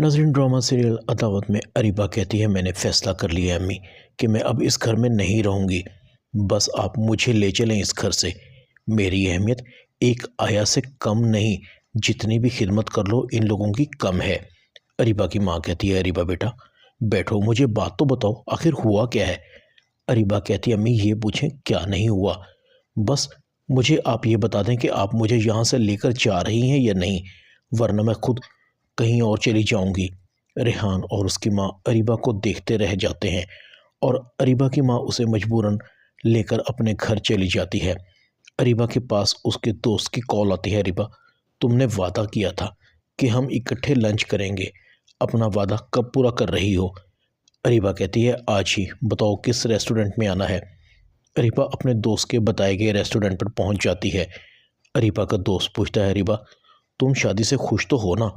नाज़रीन, drama serial अदावत में अरीबा कहती है, मैंने फ़ैसला कर लिया है अम्मी कि मैं अब इस घर में नहीं रहूँगी। बस आप मुझे ले चलें इस घर से। मेरी अहमियत एक आया से कम नहीं, जितनी भी खिदमत कर लो इन लोगों की कम है। अरीबा की माँ कहती है, अरीबा बेटा बैठो, मुझे बात तो बताओ, आखिर हुआ क्या है। अरीबा कहती है, अम्मी ये पूछें क्या नहीं हुआ, बस मुझे आप ये बता दें कि आप मुझे यहाँ से लेकर जा रही हैं या नहीं, वरना मैं खुद कहीं और चली जाऊंगी। रेहान और उसकी माँ अरीबा को देखते रह जाते हैं और अरीबा की माँ उसे मजबूरन लेकर अपने घर चली जाती है। अरीबा के पास उसके दोस्त की कॉल आती है, अरीबा तुमने वादा किया था कि हम इकट्ठे लंच करेंगे, अपना वादा कब पूरा कर रही हो। अरीबा कहती है, आज ही, बताओ किस रेस्टोरेंट में आना है। अरीबा अपने दोस्त के बताए गए रेस्टोरेंट पर पहुंच जाती है। अरीबा का दोस्त पूछता है, अरीबा तुम शादी से खुश तो हो ना।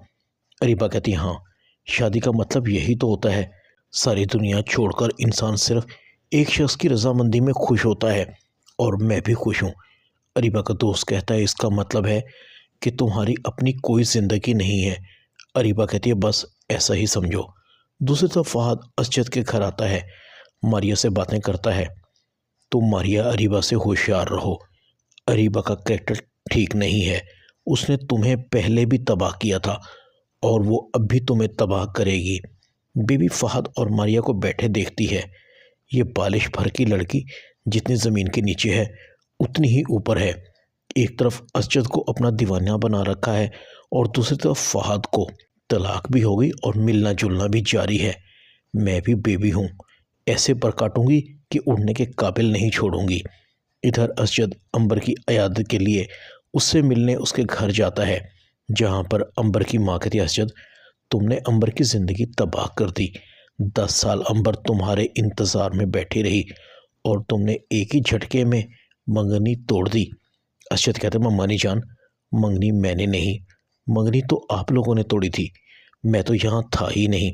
अरीबा कहती है, हाँ, शादी का मतलब यही तो होता है, सारी दुनिया छोड़कर इंसान सिर्फ एक शख्स की रजामंदी में खुश होता है, और मैं भी खुश हूँ। अरीबा का दोस्त कहता है, इसका मतलब है कि तुम्हारी अपनी कोई ज़िंदगी नहीं है। अरीबा कहती है, बस ऐसा ही समझो। दूसरी तरफ फहद असजद के घर आता है, मारिया से बातें करता है। तुम मारिया अरीबा से होशियार रहो, अरीबा का कैरेक्टर ठीक नहीं है, उसने तुम्हें पहले भी तबाह किया था और वो अब भी तुम्हें तबाह करेगी। बीबी फहद और मारिया को बैठे देखती है। ये बालिश भर की लड़की जितनी ज़मीन के नीचे है उतनी ही ऊपर है। एक तरफ असजद को अपना दीवाना बना रखा है और दूसरी तरफ फहद को तलाक भी हो गई और मिलना जुलना भी जारी है। मैं भी बेबी हूँ, ऐसे पर काटूंगी कि उड़ने के काबिल नहीं छोड़ूंगी। इधर असजद अंबर की अयादत के लिए उससे मिलने उसके घर जाता है, जहाँ पर अंबर की माँ कहती है, असजद तुमने अंबर की ज़िंदगी तबाह कर दी। 10 साल अंबर तुम्हारे इंतज़ार में बैठी रही और तुमने एक ही झटके में मंगनी तोड़ दी। असजद कहते, मम्मा नहीं जान, मंगनी मैंने नहीं, मंगनी तो आप लोगों ने तोड़ी थी, मैं तो यहाँ था ही नहीं।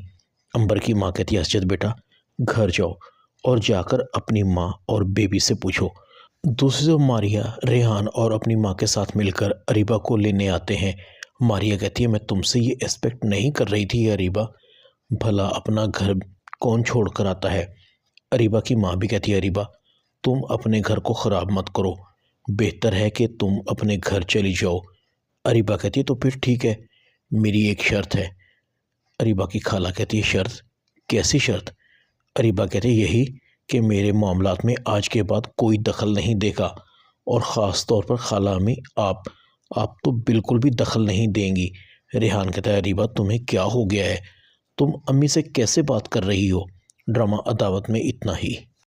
अंबर की माँ कहती है, असजद बेटा घर जाओ और जाकर अपनी माँ और बेबी से पूछो। दूसरी तरफ मारिया रेहान और अपनी माँ के साथ मिलकर अरीबा को लेने आते हैं। मारिया कहती है, मैं तुमसे ये एक्सपेक्ट नहीं कर रही थी अरीबा, भला अपना घर कौन छोड़ कर आता है। अरीबा की माँ भी कहती है, अरीबा तुम अपने घर को ख़राब मत करो, बेहतर है कि तुम अपने घर चली जाओ। अरीबा कहती है, तो फिर ठीक है, मेरी एक शर्त है। अरीबा की खाला कहती है, शर्त? कैसी शर्त? अरीबा कहती है, यही कि मेरे मामलात में आज के बाद कोई दखल नहीं देगा, और ख़ास तौर पर खाला अम्मी आप तो बिल्कुल भी दखल नहीं देंगी। रेहान कहता है, अरीबा तुम्हें क्या हो गया है, तुम अम्मी से कैसे बात कर रही हो। ड्रामा अदावत में इतना ही।